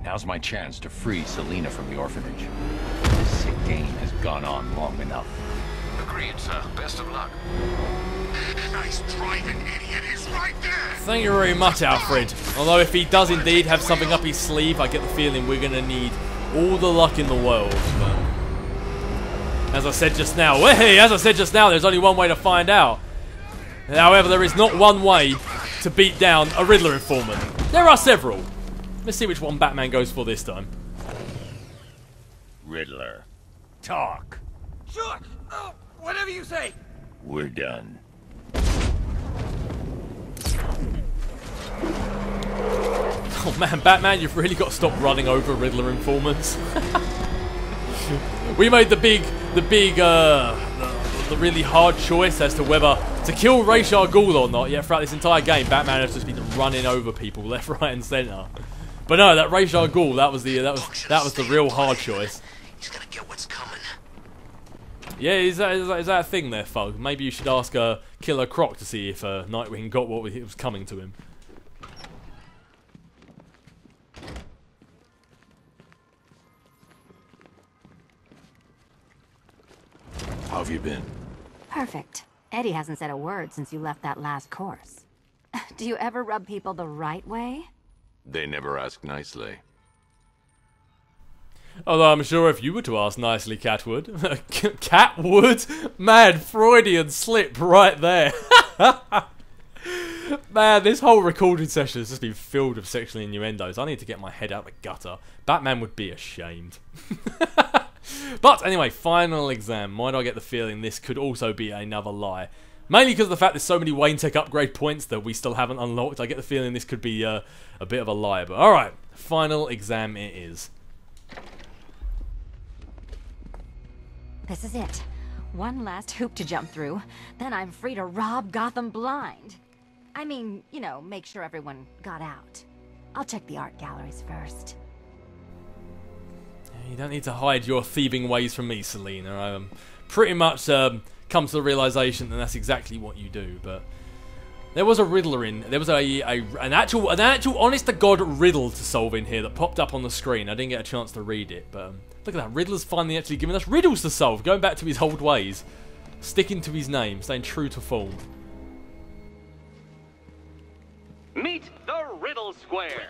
Now's my chance to free Selina from the orphanage. This sick game has gone on long enough. Agreed, sir. Best of luck. Nice driving, idiot. He's right there. Thank you very much, Alfred. Although if he does indeed have something up his sleeve, I get the feeling we're going to need all the luck in the world. But as I said just now, there's only one way to find out. However, there is not one way to beat down a Riddler informant. There are several. Let's see which one Batman goes for this time. Riddler, talk. Sure. Whatever you say. We're done. Oh man, Batman, you've really got to stop running over Riddler informants. We made the really hard choice as to whether to kill Ra's al Ghul or not. Yeah, throughout this entire game, Batman has just been running over people left, right, and centre. But no, that Ra's al Ghul, that was the real hard choice. He's gonna get what's coming. Yeah, is that a thing there, Thug? Maybe you should ask Killer Croc to see if Nightwing got what was coming to him. How have you been? Perfect. Eddie hasn't said a word since you left that last course. Do you ever rub people the right way? They never ask nicely. Although I'm sure if you were to ask nicely, Cat would. Cat would? Man, Freudian slip right there. Man, this whole recording session has just been filled with sexual innuendos. I need to get my head out the gutter. Batman would be ashamed. But anyway, final exam. Why do I get the feeling this could also be another lie? Mainly because of the fact there's so many Wayne Tech upgrade points that we still haven't unlocked. I get the feeling this could be a bit of a lie. But alright, final exam it is. This is it. One last hoop to jump through. Then I'm free to rob Gotham blind. I mean, you know, make sure everyone got out. I'll check the art galleries first. You don't need to hide your thieving ways from me, Selina. I pretty much come to the realization that that's exactly what you do. But there was a riddler in. There was an actual honest to God riddle to solve in here that popped up on the screen. I didn't get a chance to read it, but look at that. Riddler's finally actually giving us riddles to solve, going back to his old ways, sticking to his name, staying true to form. Meet the Riddle Square,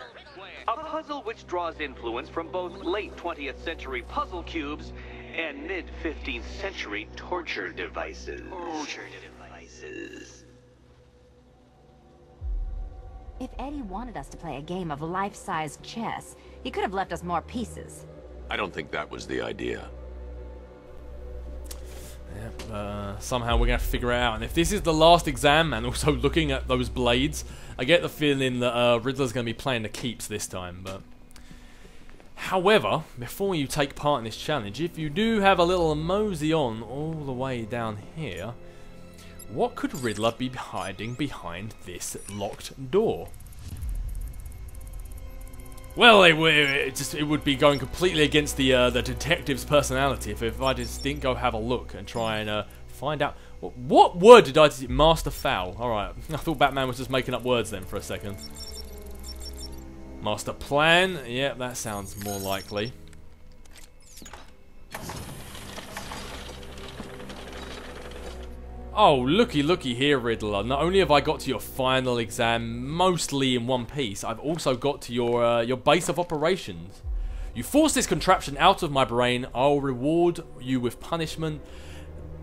a puzzle which draws influence from both late 20th century puzzle cubes and mid-15th century torture devices. If Eddie wanted us to play a game of life-size chess, he could have left us more pieces. I don't think that was the idea. Yep, somehow we're going to have to figure it out. And if this is the last exam, and also looking at those blades, I get the feeling that Riddler's going to be playing the keeps this time. But however, before you take part in this challenge, if you do have a little mosey on all the way down here, what could Riddler be hiding behind this locked door? Well, it would be going completely against the detective's personality if I just didn't go have a look and try and find out. What word did I say? Master Foul. Alright, I thought Batman was just making up words then for a second. Master Plan. Yeah, that sounds more likely. Oh, looky here, Riddler. Not only have I got to your final exam mostly in one piece, I've also got to your base of operations. You force this contraption out of my brain, I'll reward you with punishment,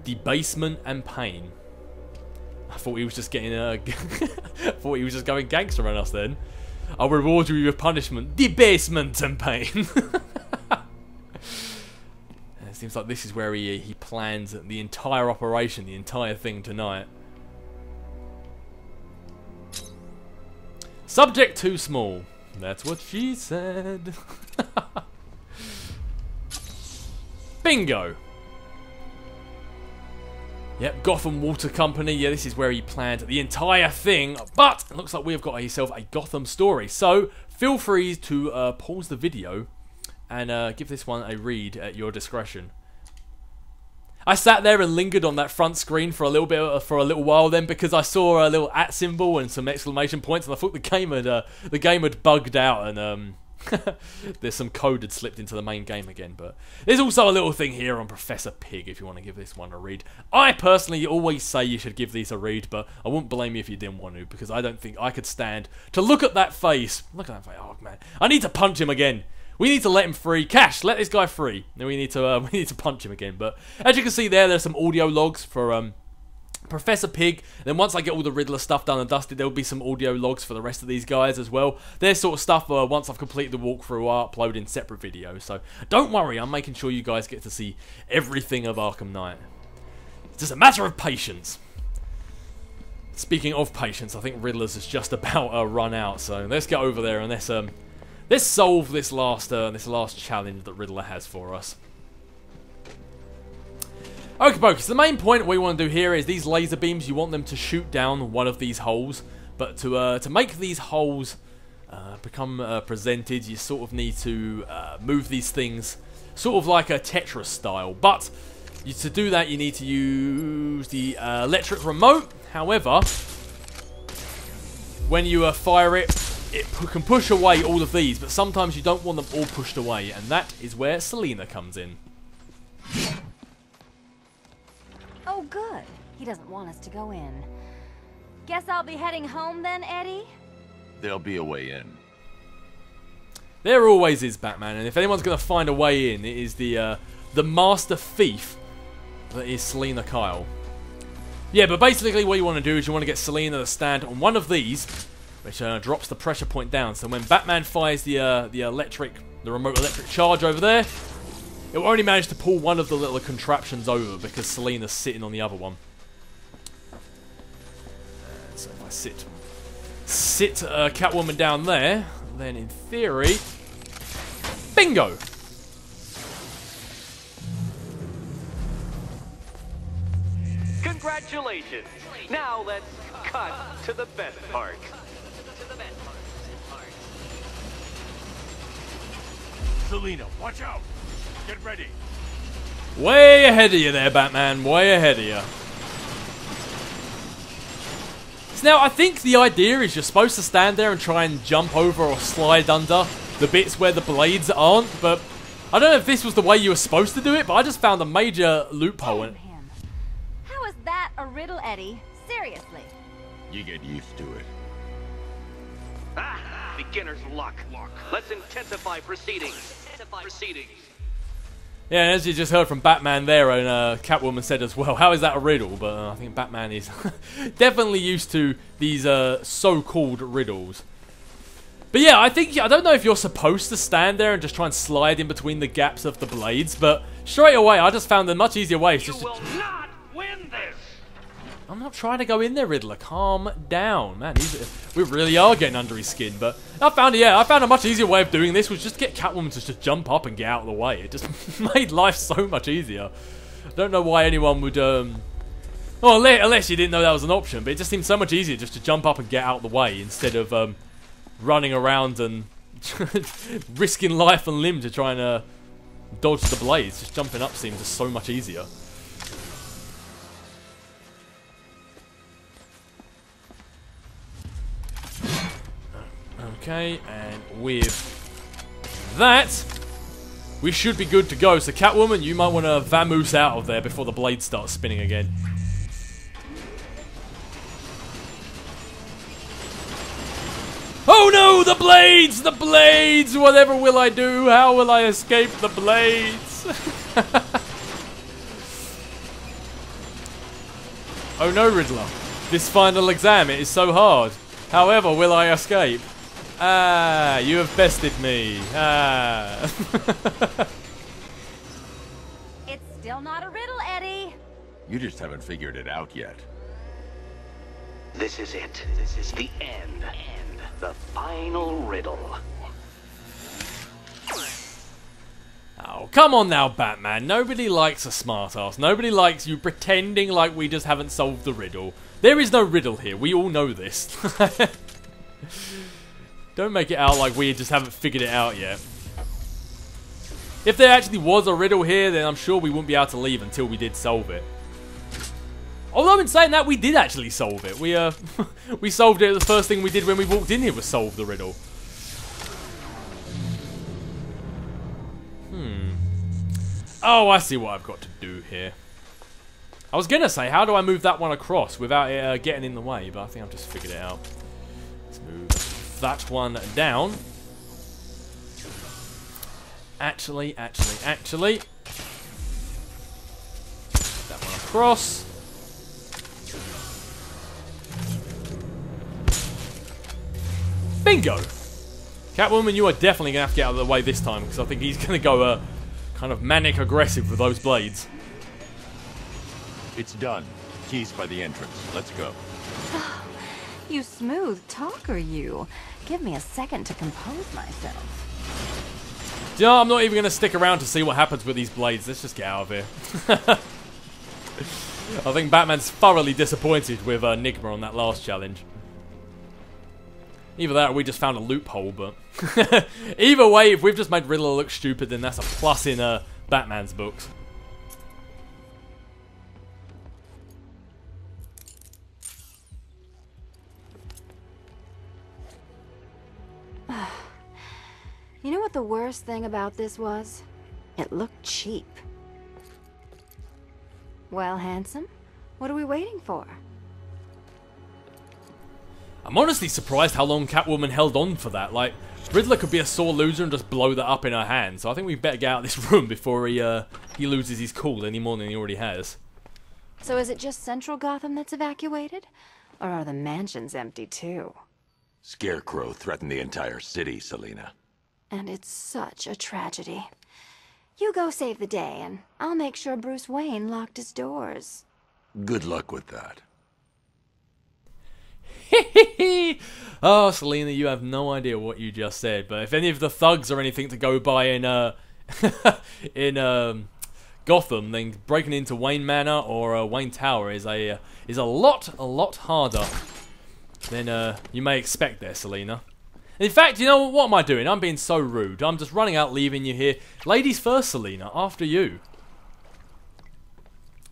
debasement, and pain. I thought he was just getting thought he was just going gangster on us then. I'll reward you with punishment, debasement, and pain. It seems like this is where he plans the entire operation, the entire thing tonight. Subject too small. That's what she said. Bingo. Yep, Gotham Water Company. Yeah, this is where he planned the entire thing. But it looks like we've got ourselves a Gotham story. So feel free to pause the video and give this one a read at your discretion. I sat there and lingered on that front screen for a little while then because I saw a little @ symbol and some exclamation points, and I thought the game had bugged out and There's some code that slipped into the main game again, but there's also a little thing here on Professor Pig if you want to give this one a read. I personally always say you should give these a read, but I wouldn't blame you if you didn't want to, because I don't think I could stand to look at that face. Look at that face. Oh man, I need to punch him again. We need to let him free. Cash, let this guy free. Then we need to punch him again. But as you can see there's some audio logs for Professor Pig. Then once I get all the Riddler stuff done and dusted, there will be some audio logs for the rest of these guys as well. Their sort of stuff, once I've completed the walkthrough, I'll upload in separate videos. So don't worry, I'm making sure you guys get to see everything of Arkham Knight. It's just a matter of patience. Speaking of patience, I think Riddler's is just about run out. So let's get over there and let's solve this last challenge that Riddler has for us. Okay, folks, the main point we want to do here is these laser beams, you want them to shoot down one of these holes, but to make these holes become presented, you sort of need to move these things sort of like a Tetris style, but to do that you need to use the electric remote. However, when you fire it, it can push away all of these, but sometimes you don't want them all pushed away, and that is where Selina comes in. Oh, good. He doesn't want us to go in. Guess I'll be heading home then, Eddie? There'll be a way in. There always is, Batman, and if anyone's going to find a way in, it is the master thief that is Selina Kyle. Yeah, but basically what you want to do is you want to get Selina to stand on one of these, which drops the pressure point down. So when Batman fires the remote electric charge over there, it will only manage to pull one of the little contraptions over because Selina's sitting on the other one. So if I sit Catwoman down there, then in theory, bingo! Congratulations! Now let's cut to the best part. Selina, watch out! Get ready. Way ahead of you there, Batman. Way ahead of you. So now, I think the idea is you're supposed to stand there and try and jump over or slide under the bits where the blades aren't, but I don't know if this was the way you were supposed to do it, but I just found a major loophole. Damn him. How is that a riddle, Eddie? Seriously. You get used to it. Ah, beginner's luck. Let's intensify proceedings. Yeah, as you just heard from Batman there, and Catwoman said as well, how is that a riddle? But I think Batman is definitely used to these so-called riddles. But yeah, I don't know if you're supposed to stand there and just try and slide in between the gaps of the blades, but straight away I just found a much easier way. You will not win this! I'm not trying to go in there, Riddler. Calm down, man. We really are getting under his skin. But I found a much easier way of doing this was just get Catwoman to just jump up and get out of the way. It just made life so much easier. I don't know why anyone would, well, unless you didn't know that was an option. But it just seemed so much easier just to jump up and get out of the way instead of running around and risking life and limb to try and dodge the blades. Just jumping up seems just so much easier. Okay, and with that, we should be good to go. So Catwoman, you might want to vamoose out of there before the blade starts spinning again. Oh no, the blades! The blades! Whatever will I do? How will I escape the blades? Oh no, Riddler. This final exam, it is so hard. However, will I escape? Ah, you have bested me. Ah. It's still not a riddle, Eddie. You just haven't figured it out yet. This is it. This is the end. The final riddle. Oh, come on now, Batman. Nobody likes a smartass. Nobody likes you pretending like we just haven't solved the riddle. There is no riddle here. We all know this. Don't make it out like we just haven't figured it out yet. If there actually was a riddle here, then I'm sure we wouldn't be able to leave until we did solve it. Although in saying that, we did actually solve it. We solved it. The first thing we did when we walked in here was solve the riddle. Oh, I see what I've got to do here. I was gonna say, how do I move that one across without it getting in the way? But I think I've just figured it out. Let's move that one down. Actually. That one across. Bingo! Catwoman, you are definitely going to have to get out of the way this time, because I think he's going to go kind of manic aggressive with those blades. It's done. Keys by the entrance. Let's go. You smooth talker, you. Give me a second to compose myself. You know, I'm not even going to stick around to see what happens with these blades. Let's just get out of here. I think Batman's thoroughly disappointed with Enigma on that last challenge. Either that or we just found a loophole, but... either way, if we've just made Riddler look stupid, then that's a plus in Batman's books. You know what the worst thing about this was? It looked cheap. Well, handsome, what are we waiting for? I'm honestly surprised how long Catwoman held on for that. Like, Riddler could be a sore loser and just blow that up in her hand. So I think we better get out of this room before he loses his cool any more than he already has. So is it just Central Gotham that's evacuated? Or are the mansions empty too? Scarecrow threatened the entire city, Selina. And it's such a tragedy. You go save the day, and I'll make sure Bruce Wayne locked his doors. Good luck with that. Oh, Selina, you have no idea what you just said. But if any of the thugs are anything to go by in Gotham, then breaking into Wayne Manor or Wayne Tower is a lot harder than you may expect there, Selina. In fact, you know what am I doing? I'm being so rude. I'm just running out, leaving you here. Ladies first, Selina. After you.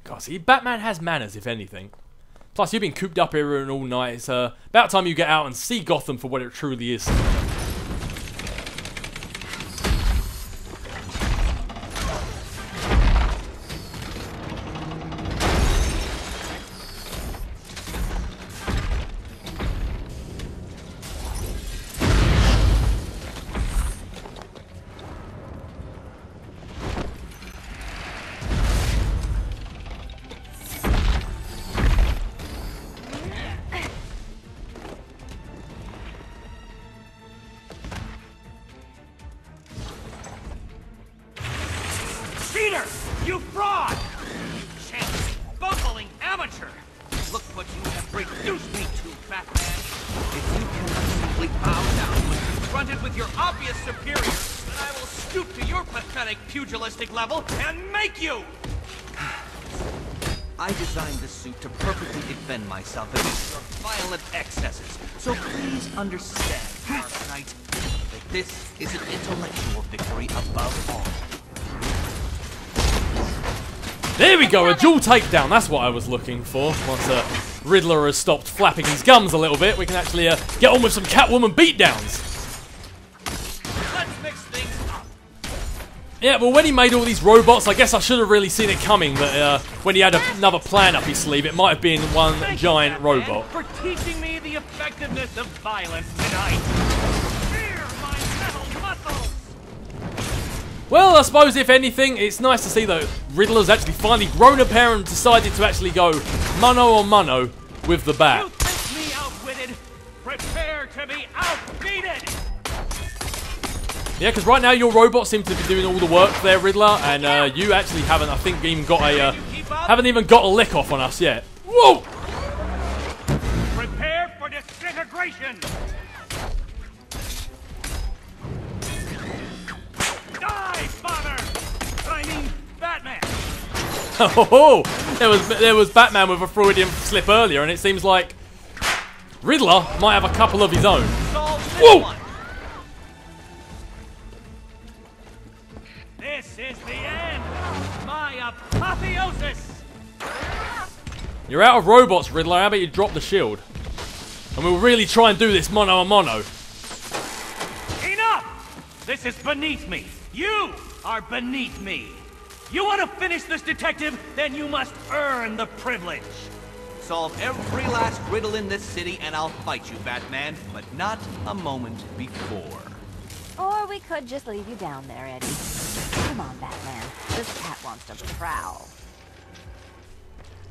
God, see, Batman has manners, if anything. Plus, you've been cooped up here all night. It's about time you get out and see Gotham for what it truly is. Cheater! You fraud! Shameless, bumbling amateur! Look what you have reduced me to, Batman! If you cannot simply bow down when confronted with your obvious superior, then I will stoop to your pathetic pugilistic level and make you! I designed this suit to perfectly defend myself against your violent excesses, so please understand, Arkham Knight, that this is an intellectual victory above all. There we go, a dual takedown. That's what I was looking for. Once Riddler has stopped flapping his gums a little bit, we can actually get on with some Catwoman beatdowns. Let's mix things up. Yeah, well, when he made all these robots, I guess I should have really seen it coming, that when he had another plan up his sleeve, it might have been one giant robot. For teaching me the effectiveness of violence tonight. Fear my metal muscles. Well, I suppose if anything, it's nice to see that Riddler's actually finally grown a pair and decided to actually go mano a mano with the bat. You think me outwitted? Prepare to be outbeaten! Yeah, because right now your robots seem to be doing all the work there, Riddler, and you actually haven't, I think, even got a lick off on us yet. Whoa! Prepare for disintegration! Die, father! I mean, Batman! Oh, there was Batman with a Freudian slip earlier, and it seems like Riddler might have a couple of his own. Whoa! This is the end! My apotheosis! You're out of robots, Riddler. How about you drop the shield? And we'll really try and do this mano a mano. Enough! This is beneath me. You are beneath me. You want to finish this, detective? Then you must earn the privilege. Solve every last riddle in this city and I'll fight you, Batman, but not a moment before. Or we could just leave you down there, Eddie. Come on, Batman. This cat wants to prowl.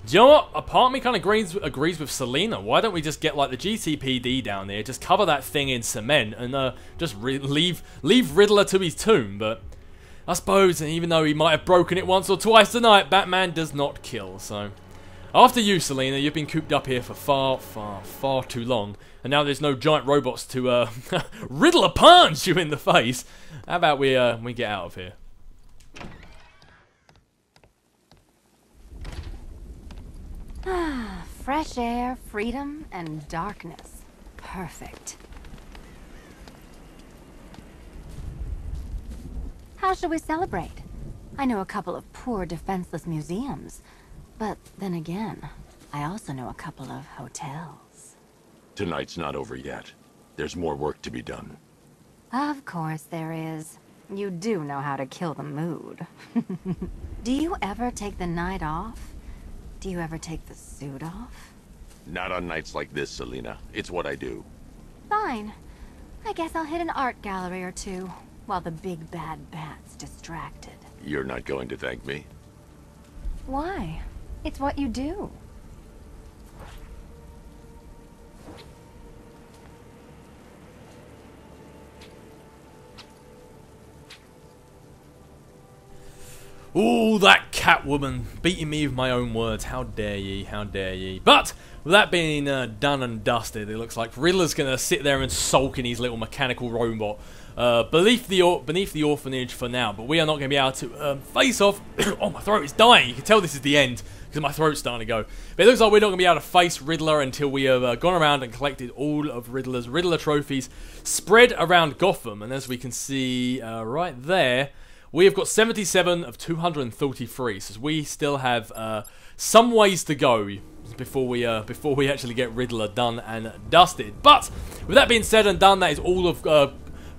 Do you know what? A part of me kind of agrees with Selina. Why don't we just get like the GCPD down there, just cover that thing in cement, and just leave Riddler to his tomb? But I suppose, even though he might have broken it once or twice tonight, Batman does not kill. So after you, Selina, you've been cooped up here for far too long, and now there's no giant robots to Riddler punch you in the face. How about we get out of here? Fresh air, freedom, and darkness. Perfect. How shall we celebrate? I know a couple of poor, defenseless museums. But then again, I also know a couple of hotels. Tonight's not over yet. There's more work to be done. Of course there is. You do know how to kill the mood. Do you ever take the night off? Do you ever take the suit off? Not on nights like this, Selina. It's what I do. Fine. I guess I'll hit an art gallery or two, while the big bad bat's distracted. You're not going to thank me? Why? It's what you do. Ooh, that Catwoman beating me with my own words. How dare ye, how dare ye. But with that being done and dusted, it looks like Riddler's going to sit there and sulk in his little mechanical robot beneath the orphanage for now. But we are not going to be able to face off. Oh, my throat is dying. You can tell this is the end because my throat's starting to go. But it looks like we're not going to be able to face Riddler until we have gone around and collected all of Riddler's Riddler trophies spread around Gotham. And as we can see right there, we have got 77 of 233, so we still have some ways to go before we actually get Riddler done and dusted. But with that being said and done, that is all of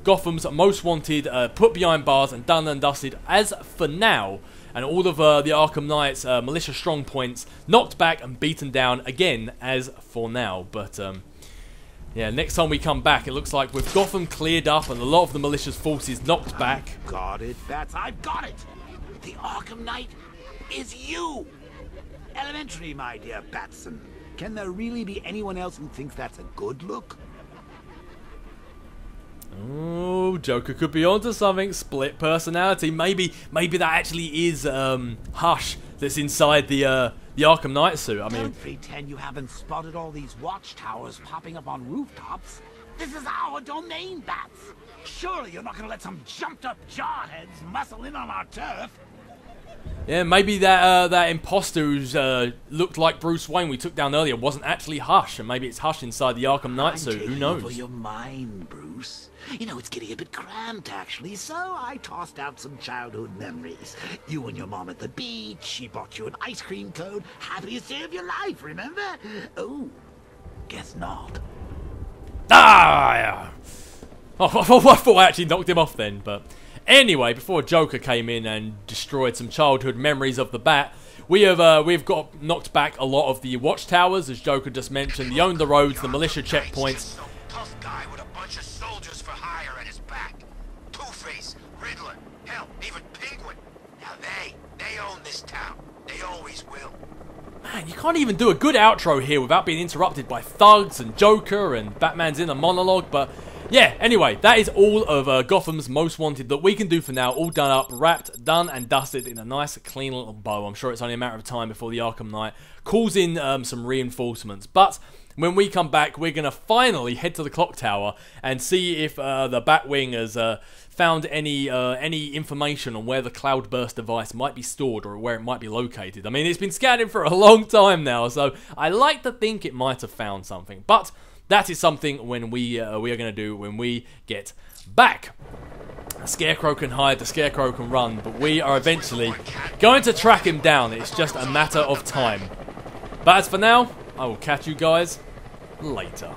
Gotham's most wanted put behind bars and done and dusted as for now, and all of the Arkham Knight's militia strong points knocked back and beaten down again as for now. But yeah, next time we come back, it looks like with Gotham cleared up and a lot of the militia's forces knocked back. Got it, Bats. I've got it. The Arkham Knight is you. Elementary, my dear Batson. Can there really be anyone else who thinks that's a good look? Oh, Joker could be onto something. Split personality. Maybe that actually is Hush that's inside the Arkham Knight suit. I mean, don't pretend you haven't spotted all these watchtowers popping up on rooftops. This is our domain, Bats. Surely you're not going to let some jumped-up jarheads muscle in on our turf. yeah, maybe that imposter who's looked like Bruce Wayne we took down earlier wasn't actually Hush, and maybe it's Hush inside the Arkham Knight suit. Who knows? Over your mind, Bruce. You know, it's getting a bit cramped, actually, so I tossed out some childhood memories. You and your mom at the beach, she bought you an ice cream cone. Happiest day of your life, remember? Oh, guess not. Ah, yeah. Oh, I thought I actually knocked him off then, but anyway, before Joker came in and destroyed some childhood memories of the Bat, we've got knocked back a lot of the watchtowers, as Joker just mentioned, the own the roads, the militia checkpoints. Tough guy with a bunch of soldiers for hire at his back. Two-Face, Riddler, hell, even Penguin. Now they own this town. They always will. Man, you can't even do a good outro here without being interrupted by thugs and Joker and Batman's inner monologue, but yeah, anyway, that is all of Gotham's most wanted that we can do for now. All done up, wrapped, done and dusted in a nice, clean little bow. I'm sure it's only a matter of time before the Arkham Knight calls in some reinforcements. But when we come back, we're going to finally head to the clock tower and see if the Batwing has found any information on where the Cloudburst device might be stored or where it might be located. I mean, it's been scanning for a long time now, so I like to think it might have found something. But that is something when we are going to do when we get back. The Scarecrow can hide, the Scarecrow can run, but we are eventually going to track him down. It's just a matter of time. But as for now, I will catch you guys later.